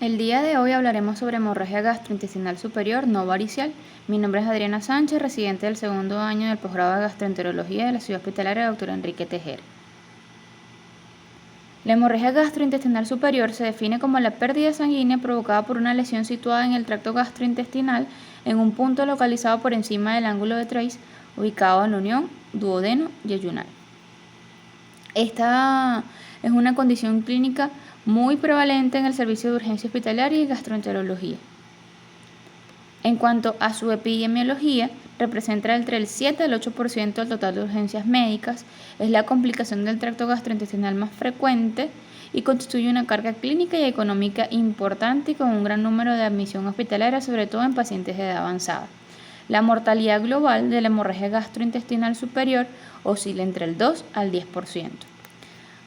El día de hoy hablaremos sobre hemorragia gastrointestinal superior no varicial. Mi nombre es Adriana Sánchez, residente del segundo año del posgrado de gastroenterología de la Ciudad Hospitalaria Dr. Enrique Tejera. La hemorragia gastrointestinal superior se define como la pérdida sanguínea provocada por una lesión situada en el tracto gastrointestinal en un punto localizado por encima del ángulo de Treis, ubicado en la unión duodeno-yeyunal. Esta es una condición clínica muy prevalente en el servicio de urgencia hospitalaria y gastroenterología. En cuanto a su epidemiología, representa entre el 7 al 8% del total de urgencias médicas, es la complicación del tracto gastrointestinal más frecuente y constituye una carga clínica y económica importante y con un gran número de admisión hospitalaria, sobre todo en pacientes de edad avanzada. La mortalidad global de la hemorragia gastrointestinal superior oscila entre el 2 al 10%,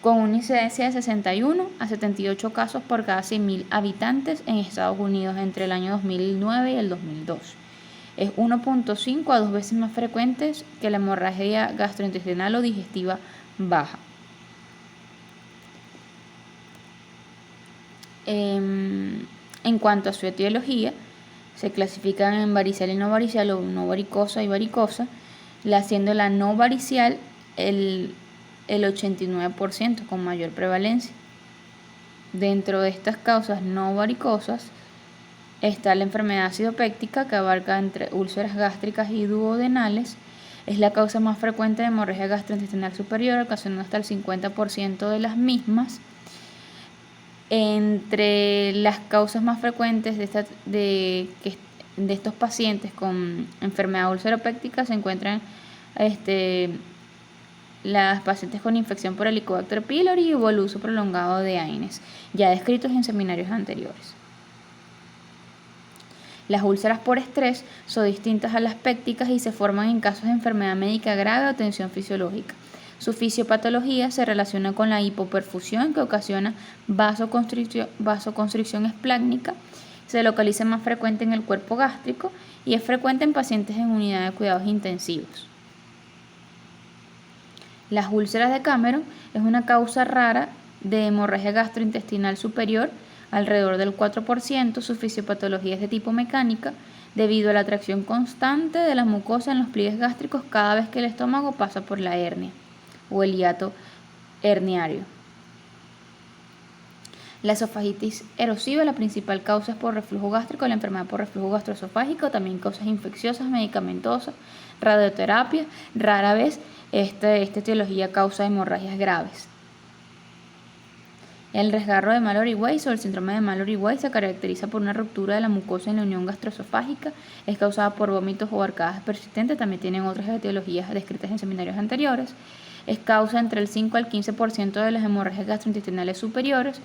con una incidencia de 61 a 78 casos por cada 100.000 habitantes en Estados Unidos entre el año 2009 y el 2002. Es 1.5 a 2 veces más frecuentes que la hemorragia gastrointestinal o digestiva baja. En cuanto a su etiología, se clasifican en varicial y no varicial o no varicosa y varicosa, siendo la no varicial el 89% con mayor prevalencia. Dentro de estas causas no varicosas está la enfermedad acidopéctica, que abarca entre úlceras gástricas y duodenales. Es la causa más frecuente de hemorragia gastrointestinal superior, ocasionando hasta el 50% de las mismas. Entre las causas más frecuentes de estos pacientes con enfermedad ulceropéctica se encuentran las pacientes con infección por Helicobacter pylori o el uso prolongado de AINES, ya descritos en seminarios anteriores. Las úlceras por estrés son distintas a las pépticas y se forman en casos de enfermedad médica grave o tensión fisiológica. Su fisiopatología se relaciona con la hipoperfusión, que ocasiona vasoconstricción esplácnica. Se localiza más frecuente en el cuerpo gástrico y es frecuente en pacientes en unidad de cuidados intensivos. Las úlceras de Cameron es una causa rara de hemorragia gastrointestinal superior, alrededor del 4%. Su fisiopatología es de tipo mecánica, debido a la tracción constante de la mucosa en los pliegues gástricos cada vez que el estómago pasa por la hernia o el hiato herniario. La esofagitis erosiva, la principal causa es por reflujo gástrico, la enfermedad por reflujo gastroesofágico, también causas infecciosas, medicamentosas, radioterapia. Rara vez esta etiología causa hemorragias graves. El desgarro de Mallory-Weiss o el síndrome de Mallory-Weiss se caracteriza por una ruptura de la mucosa en la unión gastroesofágica, es causada por vómitos o arcadas persistentes, también tienen otras etiologías descritas en seminarios anteriores. Es causa entre el 5 al 15% de las hemorragias gastrointestinales superiores,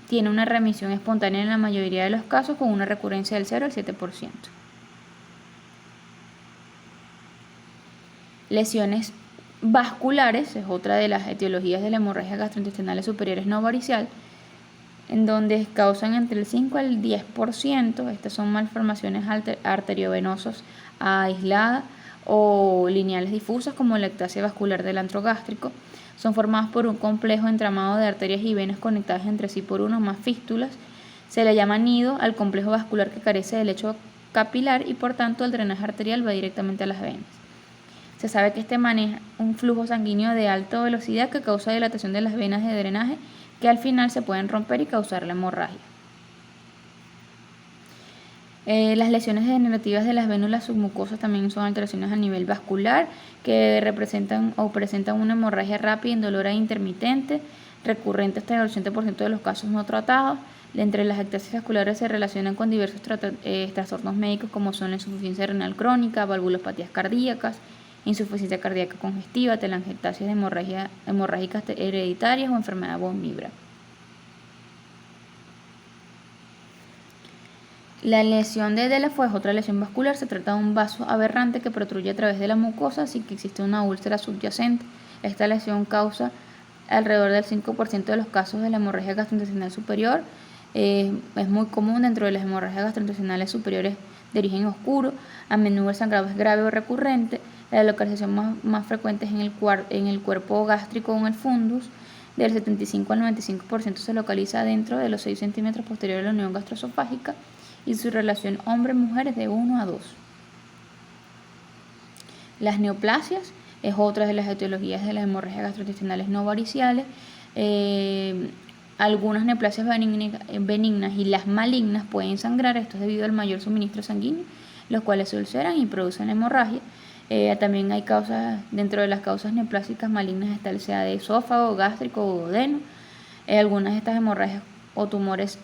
tiene una remisión espontánea en la mayoría de los casos con una recurrencia del 0 al 7%. Lesiones vasculares es otra de las etiologías de la hemorragia gastrointestinales superiores no varicial, en donde causan entre el 5 al 10%. Estas son malformaciones arteriovenosas aisladas o lineales difusas, como la ectasia vascular del antro gástrico. Son formadas por un complejo entramado de arterias y venas conectadas entre sí por una o más fístulas. Se le llama nido al complejo vascular que carece de lecho capilar y por tanto el drenaje arterial va directamente a las venas. Se sabe que maneja un flujo sanguíneo de alta velocidad que causa dilatación de las venas de drenaje, que al final se pueden romper y causar la hemorragia. Las lesiones degenerativas de las vénulas submucosas también son alteraciones a nivel vascular que representan o presentan una hemorragia rápida, indolora e intermitente, recurrente hasta el 80% de los casos no tratados. Entre las ectasias vasculares se relacionan con diversos trastornos médicos, como son la insuficiencia renal crónica, valvulopatías cardíacas, insuficiencia cardíaca congestiva, telangiectasias hemorrágicas hereditarias o enfermedad von Willebrand. La lesión de Delafoe es otra lesión vascular. Se trata de un vaso aberrante que protruye a través de la mucosa sin que existe una úlcera subyacente. Esta lesión causa alrededor del 5% de los casos de la hemorragia gastrointestinal superior. Es muy común dentro de las hemorragias gastrointestinales superiores de origen oscuro. A menudo el sangrado es grave o recurrente. La localización más frecuente es en el cuerpo gástrico o en el fundus. del 75 al 95% se localiza dentro de los 6 centímetros posteriores de la unión gastroesofágica y su relación hombre-mujer es de 1 a 2. Las neoplasias es otra de las etiologías de las hemorragias gastrointestinales no variciales. Algunas neoplasias benignas y las malignas pueden sangrar, esto es debido al mayor suministro sanguíneo, los cuales se ulceran y producen hemorragia. También hay causas, dentro de las causas neoplásicas malignas está el SEA de esófago, gástrico o duodeno. Algunas de estas hemorragias o tumores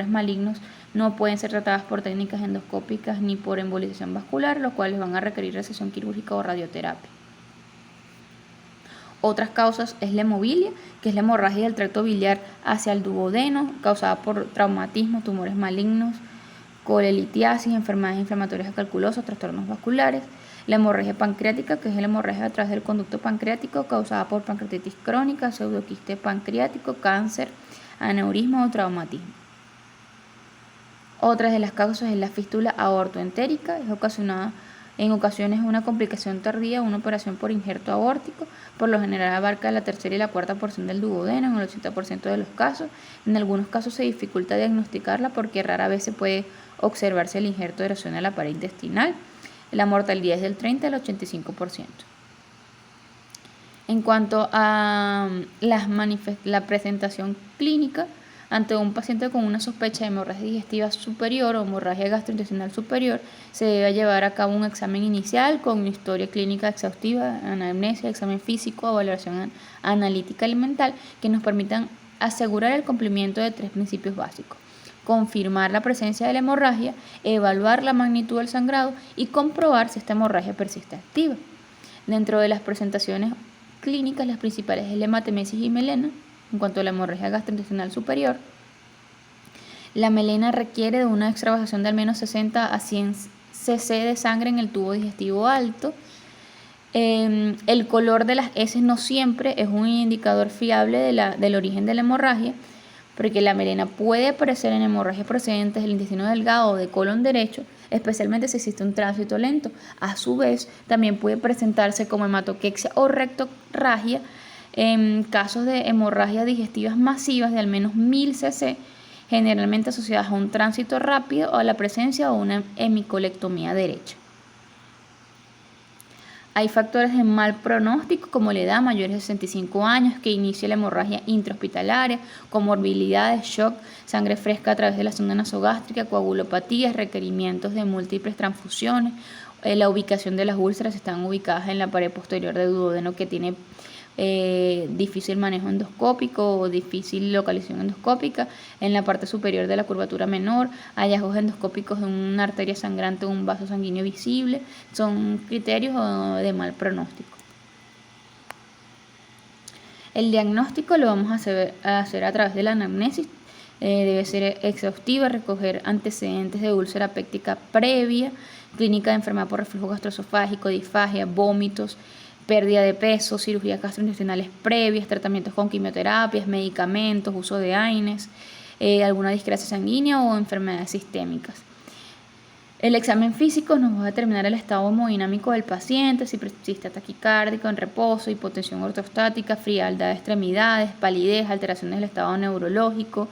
malignos no pueden ser tratadas por técnicas endoscópicas ni por embolización vascular, los cuales van a requerir resección quirúrgica o radioterapia. Otras causas es la hemobilia, que es la hemorragia del tracto biliar hacia el duodeno, causada por traumatismo, tumores malignos, colelitiasis, enfermedades inflamatorias calculosas, trastornos vasculares. La hemorragia pancreática, que es la hemorragia a través del conducto pancreático, causada por pancreatitis crónica, pseudoquiste pancreático, cáncer, aneurisma o traumatismo. Otra de las causas es la fístula aortoentérica, es ocasionada en ocasiones una complicación tardía, una operación por injerto aórtico, por lo general abarca la tercera y la cuarta porción del duodeno en el 80% de los casos. En algunos casos se dificulta diagnosticarla porque rara vez se puede observarse el injerto de erosión a la pared intestinal. La mortalidad es del 30 al 85%. En cuanto a la presentación clínica, ante un paciente con una sospecha de hemorragia digestiva superior o hemorragia gastrointestinal superior, se debe llevar a cabo un examen inicial con una historia clínica exhaustiva, anamnesia, examen físico, evaluación analítica elemental, que nos permitan asegurar el cumplimiento de 3 principios básicos: confirmar la presencia de la hemorragia, evaluar la magnitud del sangrado y comprobar si esta hemorragia persiste activa. Dentro de las presentaciones clínicas, las principales es la hematemesis y melena. En cuanto a la hemorragia gastrointestinal superior, la melena requiere de una extravasación de al menos 60 a 100 cc de sangre en el tubo digestivo alto. El color de las heces no siempre es un indicador fiable del origen de la hemorragia, porque la melena puede aparecer en hemorragias procedentes del intestino delgado o de colon derecho, especialmente si existe un tránsito lento. A su vez, también puede presentarse como hematoquexia o rectorragia en casos de hemorragias digestivas masivas de al menos 1000 cc, generalmente asociadas a un tránsito rápido o a la presencia de una hemicolectomía derecha. Hay factores de mal pronóstico como la edad, mayores de 65 años, que inicia la hemorragia intrahospitalaria, comorbilidades, shock, sangre fresca a través de la sonda nasogástrica, coagulopatías, requerimientos de múltiples transfusiones. La ubicación de las úlceras están ubicadas en la pared posterior del duodeno, que tiene difícil manejo endoscópico o difícil localización endoscópica. En la parte superior de la curvatura menor, hallazgos endoscópicos de una arteria sangrante o un vaso sanguíneo visible, son criterios de mal pronóstico. El diagnóstico lo vamos a hacer a través de la anamnesis. Debe ser exhaustiva, recoger antecedentes de úlcera péptica previa, clínica de enfermedad por reflujo gastroesofágico, disfagia, vómitos, pérdida de peso, cirugías gastrointestinales previas, tratamientos con quimioterapias, medicamentos, uso de AINES, alguna discrasia sanguínea o enfermedades sistémicas. El examen físico nos va a determinar el estado hemodinámico del paciente, si persiste taquicárdico en reposo, hipotensión ortostática, frialdad de extremidades, palidez, alteraciones del estado neurológico,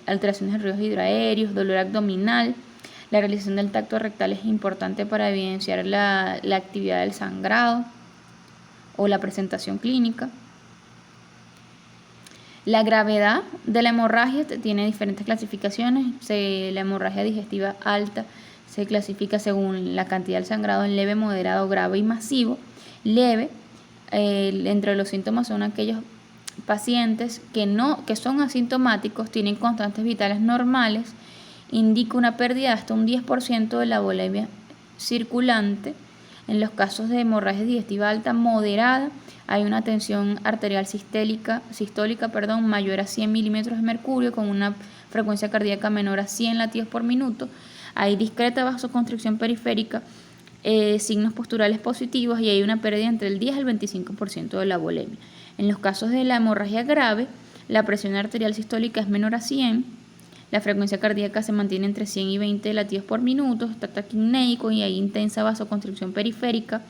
alteraciones de ríos hidroaéreos, dolor abdominal. La realización del tacto rectal es importante para evidenciar la actividad del sangrado o la presentación clínica. La gravedad de la hemorragia tiene diferentes clasificaciones. La hemorragia digestiva alta se clasifica según la cantidad del sangrado en leve, moderado, grave y masivo. Leve, entre los síntomas son aquellos pacientes que son asintomáticos, tienen constantes vitales normales, indica una pérdida de hasta un 10% de la volemia circulante. En los casos de hemorragia digestiva alta moderada, hay una tensión arterial sistólica mayor a 100 milímetros de mercurio, con una frecuencia cardíaca menor a 100 latidos por minuto. Hay discreta vasoconstricción periférica, signos posturales positivos, y hay una pérdida entre el 10 al 25% de la volemia. En los casos de la hemorragia grave, la presión arterial sistólica es menor a 100. La frecuencia cardíaca se mantiene entre 100 y 20 latidos por minuto, está taquipneico y hay intensa vasoconstricción periférica.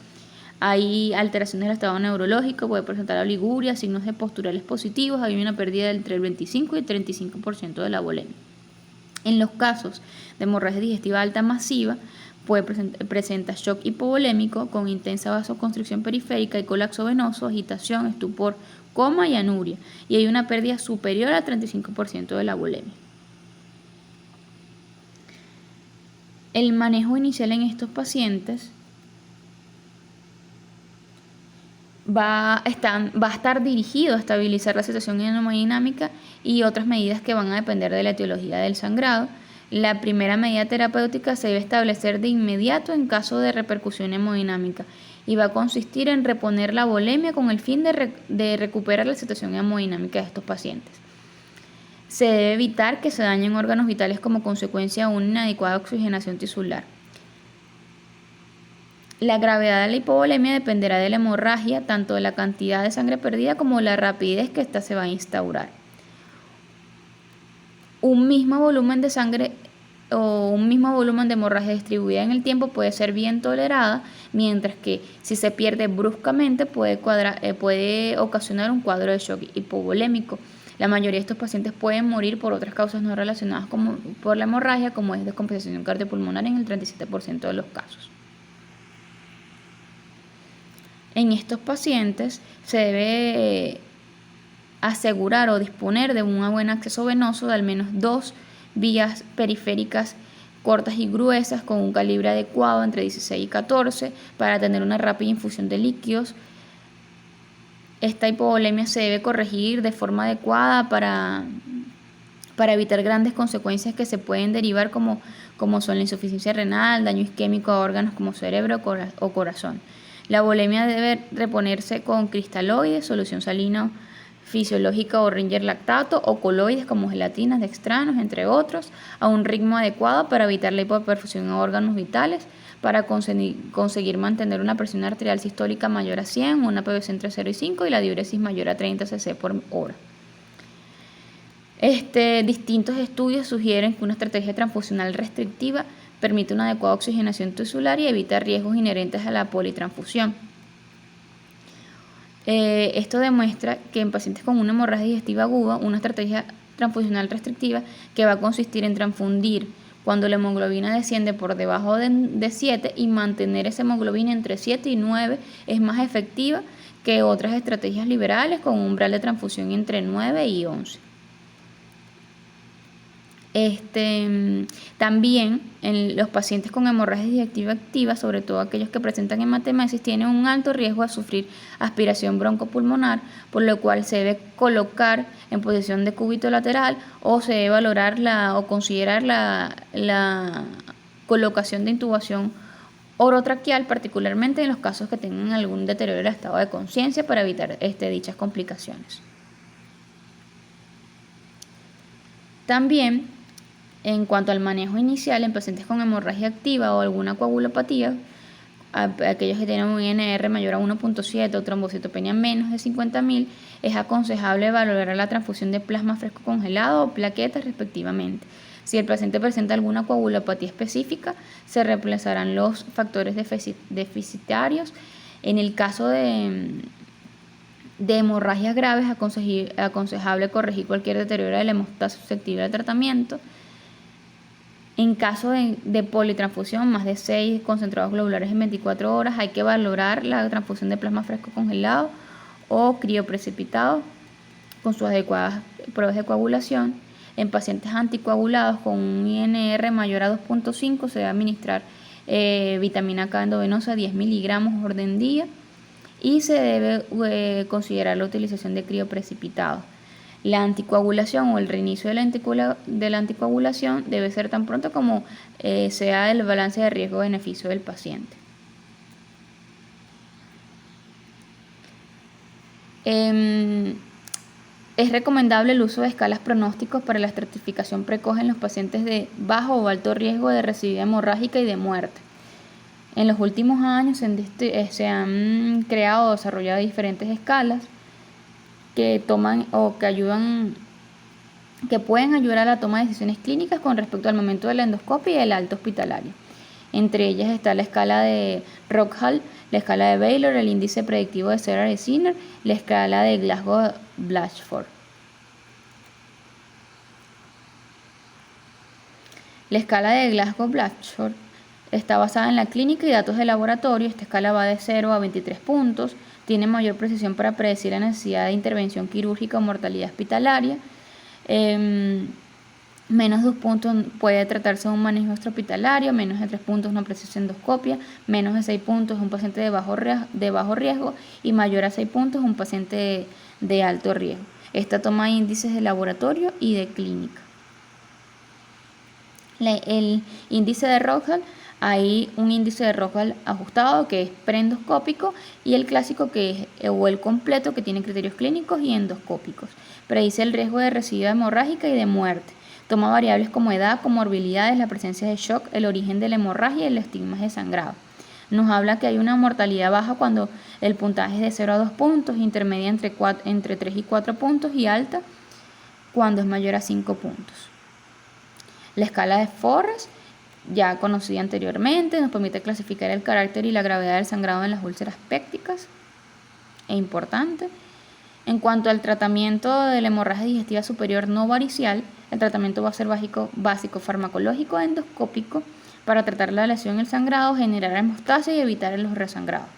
Hay alteraciones del estado neurológico, puede presentar oliguria, signos de posturales positivos, hay una pérdida entre el 25 y el 35% de la volemia. En los casos de hemorragia digestiva alta masiva, presenta shock hipovolémico con intensa vasoconstricción periférica y colapso venoso, agitación, estupor, coma y anuria, y hay una pérdida superior al 35% de la volemia. El manejo inicial en estos pacientes va a estar dirigido a estabilizar la situación hemodinámica y otras medidas que van a depender de la etiología del sangrado. La primera medida terapéutica se debe establecer de inmediato en caso de repercusión hemodinámica y va a consistir en reponer la volemia con el fin de recuperar la situación hemodinámica de estos pacientes. Se debe evitar que se dañen órganos vitales como consecuencia de una inadecuada oxigenación tisular. La gravedad de la hipovolemia dependerá de la hemorragia, tanto de la cantidad de sangre perdida como la rapidez que ésta se va a instaurar. Un mismo volumen de sangre o un mismo volumen de hemorragia distribuida en el tiempo puede ser bien tolerada, mientras que si se pierde bruscamente puede ocasionar un cuadro de shock hipovolémico. La mayoría de estos pacientes pueden morir por otras causas no relacionadas por la hemorragia, como es descompensación cardiopulmonar en el 37% de los casos. En estos pacientes se debe asegurar o disponer de un buen acceso venoso de al menos 2 vías periféricas cortas y gruesas con un calibre adecuado entre 16 y 14 para tener una rápida infusión de líquidos. Esta hipovolemia se debe corregir de forma adecuada para evitar grandes consecuencias que se pueden derivar como son la insuficiencia renal, daño isquémico a órganos como cerebro o corazón. La volemia debe reponerse con cristaloides, solución salina fisiológica o Ringer lactato o coloides como gelatinas, dextranos, entre otros, a un ritmo adecuado para evitar la hipoperfusión a órganos vitales, para conseguir mantener una presión arterial sistólica mayor a 100, una PVC entre 0 y 5 y la diuresis mayor a 30 cc por hora. Distintos estudios sugieren que una estrategia transfusional restrictiva permite una adecuada oxigenación tisular y evita riesgos inherentes a la politransfusión. Esto demuestra que en pacientes con una hemorragia digestiva aguda, una estrategia transfusional restrictiva que va a consistir en transfundir cuando la hemoglobina desciende por debajo de 7 y mantener esa hemoglobina entre 7 y 9 es más efectiva que otras estrategias liberales con un umbral de transfusión entre 9 y 11. También en los pacientes con hemorragia digestiva activa, sobre todo aquellos que presentan hematemesis, tienen un alto riesgo de sufrir aspiración broncopulmonar, por lo cual se debe colocar en posición de cúbito lateral o se debe valorar o considerar la colocación de intubación orotraqueal, particularmente en los casos que tengan algún deterioro del estado de conciencia para evitar dichas complicaciones. También, en cuanto al manejo inicial en pacientes con hemorragia activa o alguna coagulopatía, aquellos que tienen un INR mayor a 1.7 o trombocitopenia menos de 50.000, es aconsejable valorar la transfusión de plasma fresco congelado o plaquetas respectivamente. Si el paciente presenta alguna coagulopatía específica, se reemplazarán los factores deficitarios. En el caso de hemorragias graves, aconsejable corregir cualquier deterioro de la hemostasis susceptible al tratamiento. En caso de politransfusión, más de 6 concentrados globulares en 24 horas, hay que valorar la transfusión de plasma fresco congelado o crioprecipitado con sus adecuadas pruebas de coagulación. En pacientes anticoagulados con un INR mayor a 2.5 se debe administrar vitamina K endovenosa 10 miligramos orden día y se debe considerar la utilización de crioprecipitados. La anticoagulación o el reinicio de la anticoagulación debe ser tan pronto como sea el balance de riesgo-beneficio del paciente. Es recomendable el uso de escalas pronósticos para la estratificación precoz en los pacientes de bajo o alto riesgo de recidiva hemorrágica y de muerte. En los últimos años se han creado o desarrollado diferentes escalas que pueden ayudar a la toma de decisiones clínicas con respecto al momento de la endoscopia y del alta hospitalaria. Entre ellas está la escala de Rockhall, la escala de Baylor, el índice predictivo de Serra y Sinner, la escala de Glasgow-Blatchford. La escala de Glasgow-Blatchford está basada en la clínica y datos de laboratorio. Esta escala va de 0 a 23 puntos, tiene mayor precisión para predecir la necesidad de intervención quirúrgica o mortalidad hospitalaria. Menos de 2 puntos puede tratarse de un manejo extrahospitalario, menos de 3 puntos una precisa endoscopia, menos de 6 puntos un paciente de bajo riesgo y mayor a 6 puntos un paciente de alto riesgo. Esta toma índices de laboratorio y de clínica. El índice de Rockhall, hay un índice de Rockhall ajustado que es preendoscópico y el clásico o el completo que tiene criterios clínicos y endoscópicos. Predice el riesgo de recidiva hemorrágica y de muerte. Toma variables como edad, comorbilidades, la presencia de shock, el origen de la hemorragia y el estigma de sangrado. Nos habla que hay una mortalidad baja cuando el puntaje es de 0 a 2 puntos, intermedia entre 3 y 4 puntos y alta cuando es mayor a 5 puntos. La escala de Forrest, ya conocida anteriormente, nos permite clasificar el carácter y la gravedad del sangrado en las úlceras pépticas. Es importante. En cuanto al tratamiento de la hemorragia digestiva superior no varicial, el tratamiento va a ser básico farmacológico endoscópico para tratar la lesión y el sangrado, generar hemostasia y evitar los resangrados.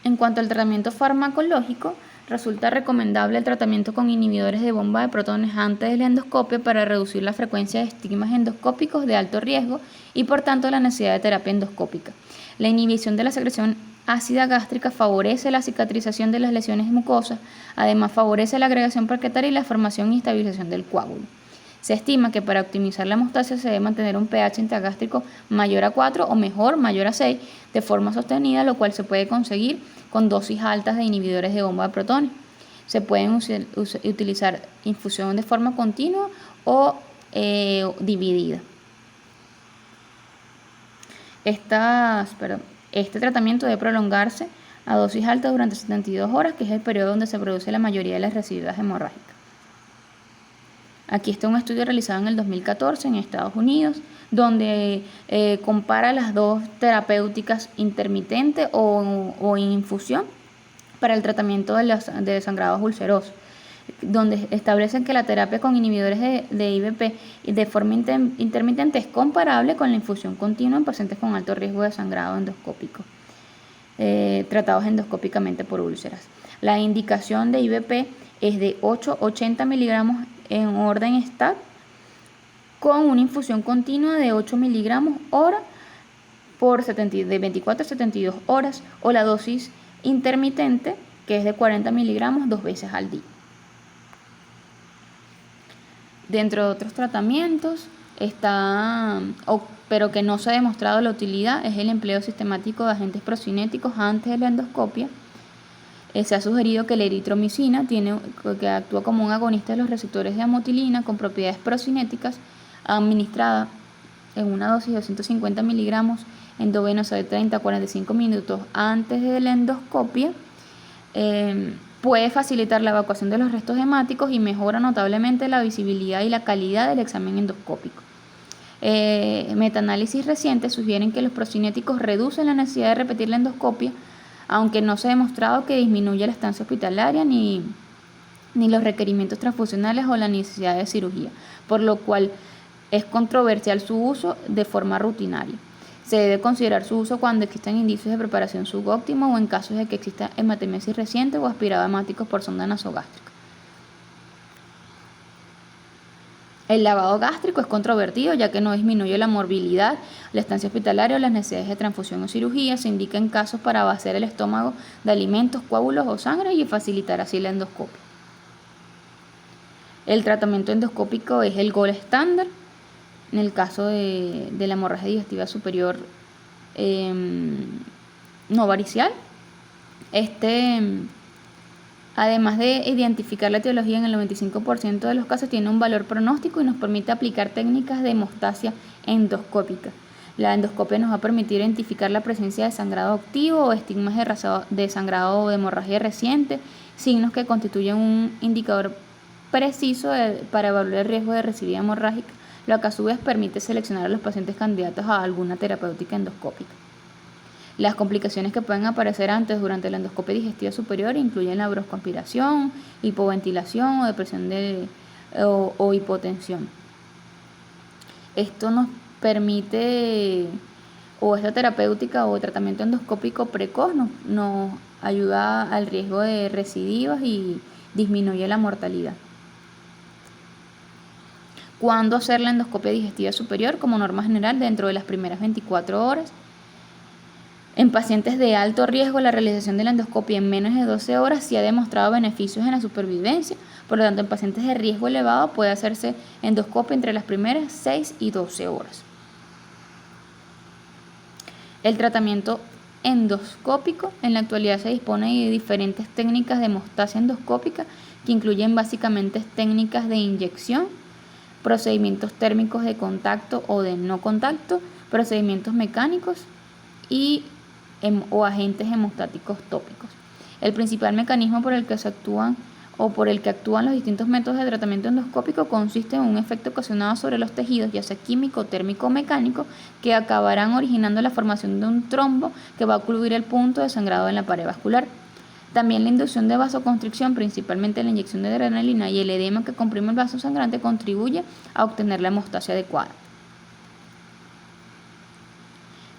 En cuanto al tratamiento farmacológico, resulta recomendable el tratamiento con inhibidores de bomba de protones antes de la endoscopia para reducir la frecuencia de estigmas endoscópicos de alto riesgo y por tanto la necesidad de terapia endoscópica. La inhibición de la secreción ácida gástrica favorece la cicatrización de las lesiones mucosas, además favorece la agregación plaquetaria y la formación y estabilización del coágulo. Se estima que para optimizar la hemostasia se debe mantener un pH intragástrico mayor a 4 o mejor, mayor a 6 de forma sostenida, lo cual se puede conseguir con dosis altas de inhibidores de bomba de protones. Se pueden utilizar infusión de forma continua o dividida. Este tratamiento debe prolongarse a dosis altas durante 72 horas, que es el periodo donde se produce la mayoría de las residuas hemorrágicas. Aquí está un estudio realizado en el 2014 en Estados Unidos, donde compara las dos terapéuticas intermitente o infusión para el tratamiento de sangrados ulcerosos, donde establecen que la terapia con inhibidores de IBP de forma intermitente es comparable con la infusión continua en pacientes con alto riesgo de sangrado endoscópico, tratados endoscópicamente por úlceras. La indicación de IBP es de 8-80 miligramos en orden STAT con una infusión continua de 8 miligramos hora de 24 a 72 horas o la dosis intermitente que es de 40 miligramos 2 veces al día. Dentro de otros tratamientos pero que no se ha demostrado la utilidad, es el empleo sistemático de agentes procinéticos antes de la endoscopia. Se ha sugerido que la eritromicina, que actúa como un agonista de los receptores de amotilina con propiedades procinéticas, administrada en una dosis de 250 miligramos endovenosa de 30 a 45 minutos antes de la endoscopia, puede facilitar la evacuación de los restos hemáticos y mejora notablemente la visibilidad y la calidad del examen endoscópico. Metaanálisis recientes sugieren que los procinéticos reducen la necesidad de repetir la endoscopia, aunque no se ha demostrado que disminuya la estancia hospitalaria ni los requerimientos transfusionales o la necesidad de cirugía, por lo cual es controversial su uso de forma rutinaria. Se debe considerar su uso cuando existan indicios de preparación subóptima o en casos de que exista hematemesis reciente o aspirado hemáticos por sonda nasogástrica. El lavado gástrico es controvertido ya que no disminuye la morbilidad, la estancia hospitalaria o las necesidades de transfusión o cirugía. Se indica en casos para vaciar el estómago de alimentos, coágulos o sangre y facilitar así la endoscopia. El tratamiento endoscópico es el gold standard en el caso de la hemorragia digestiva superior no varicial. Además de identificar la etiología en el 95% de los casos, tiene un valor pronóstico y nos permite aplicar técnicas de hemostasia endoscópica. La endoscopia nos va a permitir identificar la presencia de sangrado activo o estigmas de sangrado o de hemorragia reciente, signos que constituyen un indicador preciso para evaluar el riesgo de recidiva hemorrágica, lo que a su vez permite seleccionar a los pacientes candidatos a alguna terapéutica endoscópica. Las complicaciones que pueden aparecer antes durante la endoscopia digestiva superior incluyen la broncoaspiración, hipoventilación o depresión o hipotensión. Esto nos permite, o esta terapéutica o tratamiento endoscópico precoz nos ayuda al riesgo de recidivas y disminuye la mortalidad. ¿Cuándo hacer la endoscopia digestiva superior? Como norma general, dentro de las primeras 24 horas. En pacientes de alto riesgo, la realización de la endoscopia en menos de 12 horas sí ha demostrado beneficios en la supervivencia. Por lo tanto, en pacientes de riesgo elevado puede hacerse endoscopia entre las primeras 6 y 12 horas. El tratamiento endoscópico: en la actualidad se dispone de diferentes técnicas de hemostasia endoscópica que incluyen básicamente técnicas de inyección, procedimientos térmicos de contacto o de no contacto, procedimientos mecánicos o agentes hemostáticos tópicos. El principal mecanismo por el que actúan los distintos métodos de tratamiento endoscópico consiste en un efecto ocasionado sobre los tejidos, ya sea químico, térmico o mecánico, que acabarán originando la formación de un trombo que va a ocluir el punto de sangrado en la pared vascular. También la inducción de vasoconstricción, principalmente la inyección de adrenalina y el edema que comprime el vaso sangrante, contribuye a obtener la hemostasia adecuada.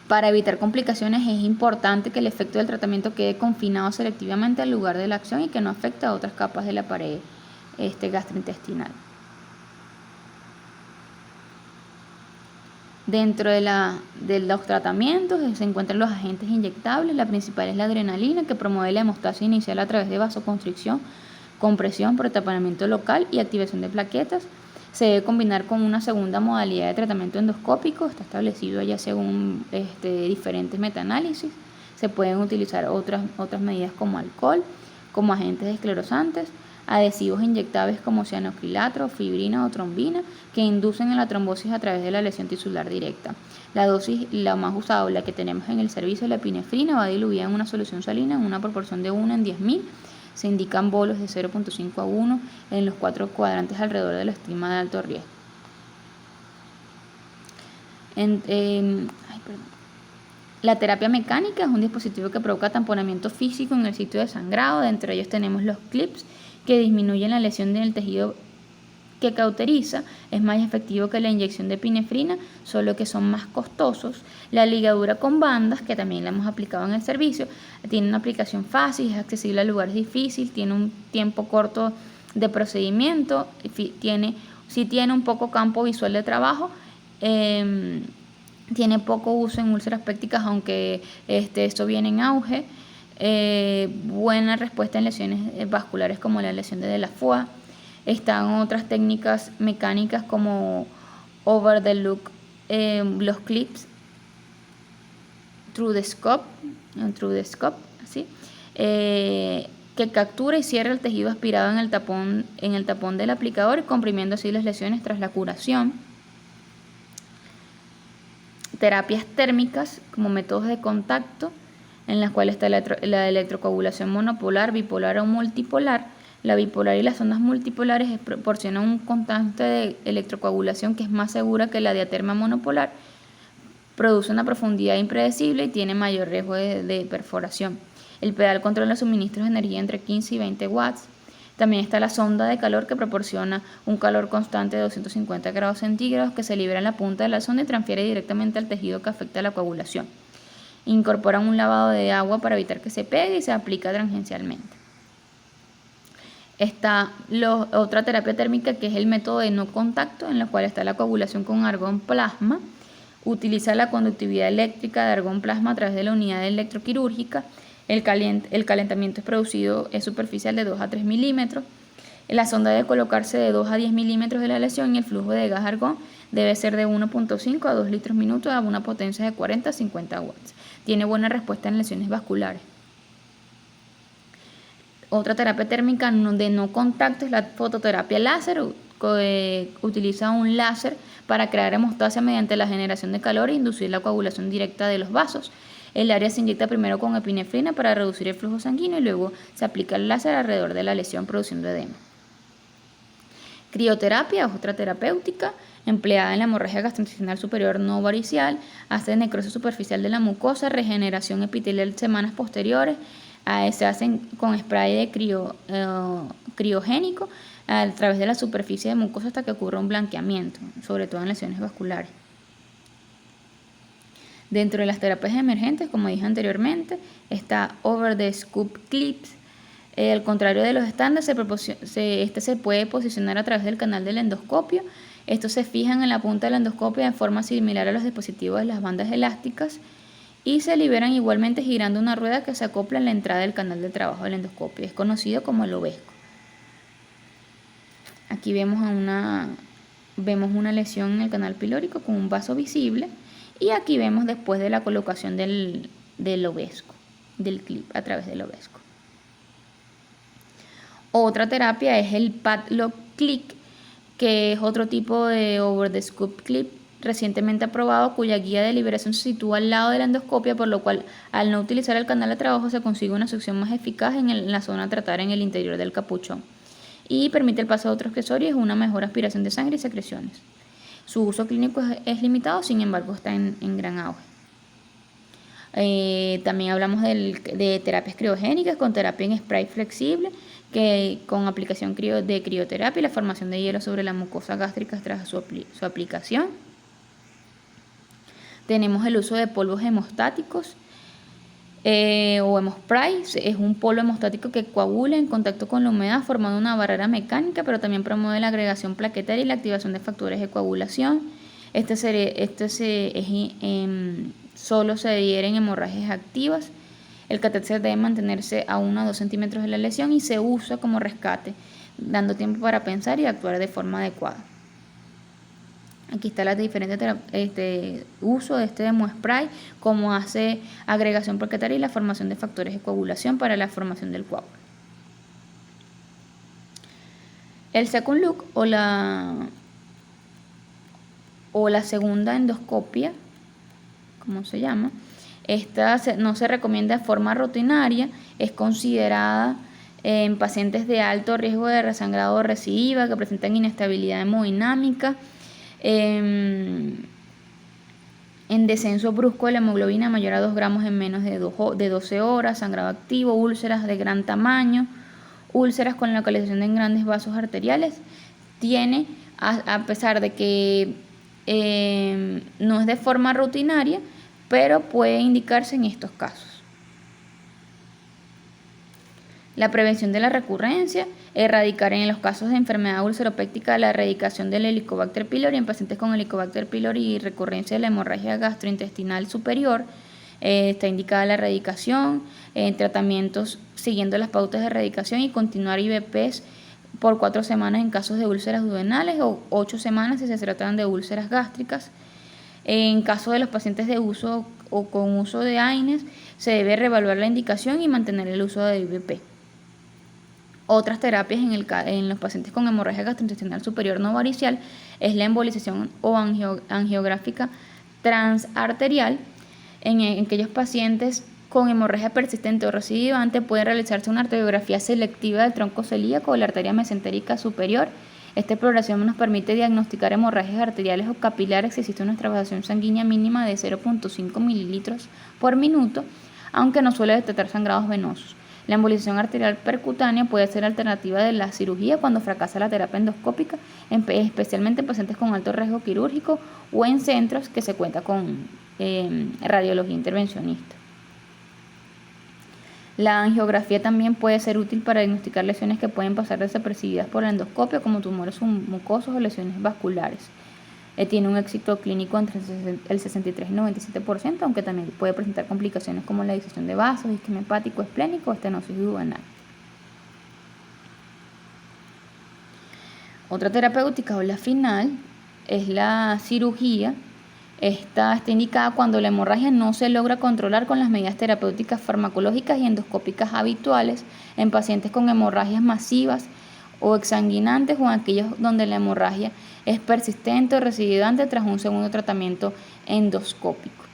Para evitar complicaciones es importante que el efecto del tratamiento quede confinado selectivamente al lugar de la acción y que no afecte a otras capas de la pared gastrointestinal. Dentro de los tratamientos se encuentran los agentes inyectables. La principal es la adrenalina, que promueve la hemostasia inicial a través de vasoconstricción, compresión, pretaponamiento local y activación de plaquetas. Se debe combinar con una segunda modalidad de tratamiento endoscópico, está establecido ya según diferentes metaanálisis. Se pueden utilizar otras medidas como alcohol, como agentes esclerosantes, adhesivos inyectables como cianocrilato, fibrina o trombina, que inducen a la trombosis a través de la lesión tisular directa. La dosis, la más usada, la que tenemos en el servicio, la epinefrina, va diluida en una solución salina en una proporción de 1 en 10.000. Se indican bolos de 0.5 a 1 en los 4 cuadrantes alrededor de la estima de alto riesgo. La terapia mecánica es un dispositivo que provoca tamponamiento físico en el sitio de sangrado. Dentro de ellos tenemos los clips, que disminuyen la lesión del tejido que cauteriza. Es más efectivo que la inyección de epinefrina, solo que son más costosos. La ligadura con bandas, que también la hemos aplicado en el servicio, tiene una aplicación fácil, es accesible a lugares difíciles, tiene un tiempo corto de procedimiento, tiene un poco campo visual de trabajo, tiene poco uso en úlceras pépticas, aunque esto viene en auge. Buena respuesta en lesiones vasculares como la lesión de la foie. Están otras técnicas mecánicas como over the look, los clips, through the scope, ¿sí? Que captura y cierra el tejido aspirado en el tapón del aplicador, comprimiendo así las lesiones tras la curación. Terapias térmicas como métodos de contacto, en las cuales está la electrocoagulación monopolar, bipolar o multipolar. La bipolar y las ondas multipolares proporcionan un constante de electrocoagulación que es más segura que la diaterma monopolar, produce una profundidad impredecible y tiene mayor riesgo de perforación. El pedal controla suministros de energía entre 15 y 20 watts. También está la sonda de calor, que proporciona un calor constante de 250 grados centígrados que se libera en la punta de la sonda y transfiere directamente al tejido que afecta la coagulación. Incorporan un lavado de agua para evitar que se pegue y se aplica tangencialmente. Está otra terapia térmica, que es el método de no contacto, en la cual está la coagulación con argón plasma. Utiliza la conductividad eléctrica de argón plasma a través de la unidad electroquirúrgica. El calentamiento es superficial de 2 a 3 milímetros. La sonda debe colocarse de 2 a 10 milímetros de la lesión y el flujo de gas argón debe ser de 1.5 a 2 litros minuto a una potencia de 40 a 50 watts. Tiene buena respuesta en lesiones vasculares. Otra terapia térmica de no contacto es la fototerapia láser. Utiliza un láser para crear hemostasia mediante la generación de calor e inducir la coagulación directa de los vasos. El área se inyecta primero con epinefrina para reducir el flujo sanguíneo y luego se aplica el láser alrededor de la lesión produciendo edema. Crioterapia es otra terapéutica empleada en la hemorragia gastrointestinal superior no varicial, hace necrosis superficial de la mucosa, regeneración epitelial semanas posteriores, se hacen con spray de criogénico a través de la superficie de mucosa hasta que ocurra un blanqueamiento, sobre todo en lesiones vasculares. Dentro de las terapias emergentes, como dije anteriormente, está over the scoop clips. Al contrario de los estándares, este se puede posicionar a través del canal del endoscopio. Estos se fijan en la punta del endoscopio de forma similar a los dispositivos de las bandas elásticas y se liberan igualmente girando una rueda que se acopla en la entrada del canal de trabajo del endoscopio. Es conocido como el ovesco. Aquí vemos una lesión en el canal pilórico con un vaso visible y aquí vemos después de la colocación del ovesco, del clip a través del ovesco. Otra terapia es el padlock click, que es otro tipo de over the scoop clip recientemente aprobado, cuya guía de liberación se sitúa al lado de la endoscopia, por lo cual al no utilizar el canal de trabajo se consigue una succión más eficaz en la zona a tratar en el interior del capuchón y permite el paso de otros accesorios y una mejor aspiración de sangre y secreciones. Su uso clínico es limitado, sin embargo está en gran auge. También hablamos de terapias criogénicas con terapia en spray flexible, que con aplicación de crioterapia y la formación de hielo sobre la mucosa gástrica tras su aplicación. Tenemos el uso de polvos hemostáticos o hemospray. Es un polvo hemostático que coagula en contacto con la humedad formando una barrera mecánica, pero también promueve la agregación plaquetaria y la activación de factores de coagulación. Solo se adhiere en hemorragias activas. El catéter debe mantenerse a 1 a 2 centímetros de la lesión y se usa como rescate, dando tiempo para pensar y actuar de forma adecuada. Aquí está las diferentes uso de este hemospray, como hace agregación plaquetaria y la formación de factores de coagulación para la formación del coágulo. El second look o la segunda endoscopia, como se llama, esta no se recomienda de forma rutinaria, es considerada en pacientes de alto riesgo de resangrado o recidiva que presentan inestabilidad hemodinámica, en descenso brusco de la hemoglobina mayor a 2 gramos en menos de 12 horas, sangrado activo, úlceras de gran tamaño, úlceras con localización en grandes vasos arteriales. Tiene, a pesar de que no es de forma rutinaria, pero puede indicarse en estos casos. La prevención de la recurrencia, erradicar en los casos de enfermedad ulceropéctica la erradicación del Helicobacter pylori en pacientes con Helicobacter pylori y recurrencia de la hemorragia gastrointestinal superior. Está indicada la erradicación, tratamientos siguiendo las pautas de erradicación y continuar IVPs por 4 semanas en casos de úlceras duodenales o 8 semanas si se tratan de úlceras gástricas. En caso de los pacientes de uso o con uso de AINES, se debe reevaluar la indicación y mantener el uso de IVP. Otras terapias en los pacientes con hemorragia gastrointestinal superior no varicial es la embolización o angiográfica transarterial. En aquellos pacientes con hemorragia persistente o recidivante puede realizarse una arteriografía selectiva del tronco celíaco o la arteria mesentérica superior. Esta exploración nos permite diagnosticar hemorragias arteriales o capilares si existe una extravasación sanguínea mínima de 0.5 mililitros por minuto, aunque no suele detectar sangrados venosos. La embolización arterial percutánea puede ser alternativa de la cirugía cuando fracasa la terapia endoscópica, especialmente en pacientes con alto riesgo quirúrgico o en centros que se cuenta con radiología intervencionista. La angiografía también puede ser útil para diagnosticar lesiones que pueden pasar desapercibidas por la endoscopia, como tumores mucosos o lesiones vasculares. Tiene un éxito clínico entre el 63 y 97%, aunque también puede presentar complicaciones como la disección de vasos, isquemia hepático esplénico o estenosis duodenal. Otra terapéutica o la final es la cirugía. Esta está indicada cuando la hemorragia no se logra controlar con las medidas terapéuticas farmacológicas y endoscópicas habituales en pacientes con hemorragias masivas o exsanguinantes o en aquellos donde la hemorragia es persistente o recidivante tras un segundo tratamiento endoscópico.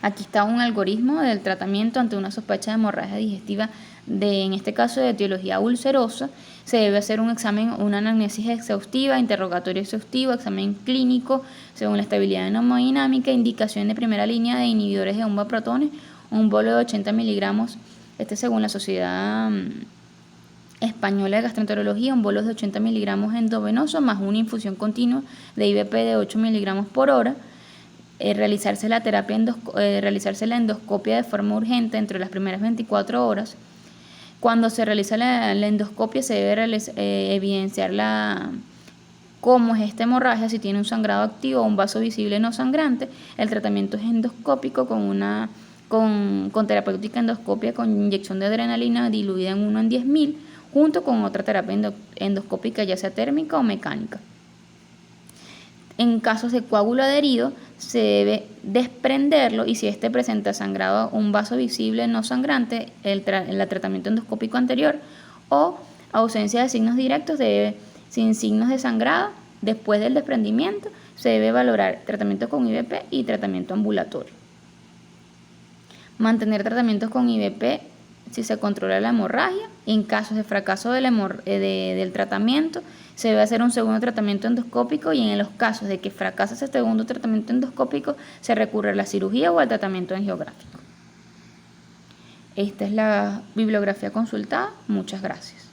Aquí está un algoritmo del tratamiento ante una sospecha de hemorragia digestiva en este caso de etiología ulcerosa. se debe hacer un examen, una anamnesis exhaustiva, interrogatorio exhaustivo, examen clínico según la estabilidad hemodinámica, indicación de primera línea de inhibidores de bomba protones, un bolo de 80 miligramos, según la Sociedad Española de Gastroenterología, un bolo de 80 miligramos endovenoso más una infusión continua de IVP de 8 miligramos por hora. Realizarse la endoscopia de forma urgente entre las primeras 24 horas. Cuando se realiza la endoscopia se debe evidenciar cómo es esta hemorragia, si tiene un sangrado activo o un vaso visible no sangrante. El tratamiento es endoscópico con terapéutica endoscopia con inyección de adrenalina diluida en 1 en 10.000, junto con otra terapia endoscópica ya sea térmica o mecánica. En casos de coágulo adherido, se debe desprenderlo y si este presenta sangrado, un vaso visible no sangrante, el tratamiento endoscópico anterior, o ausencia de signos directos, sin signos de sangrado, después del desprendimiento, se debe valorar tratamiento con IVP y tratamiento ambulatorio. Mantener tratamientos con IVP si se controla la hemorragia. En casos de fracaso del tratamiento, se debe hacer un segundo tratamiento endoscópico y en los casos de que fracase ese segundo tratamiento endoscópico, se recurre a la cirugía o al tratamiento angiográfico. Esta es la bibliografía consultada. Muchas gracias.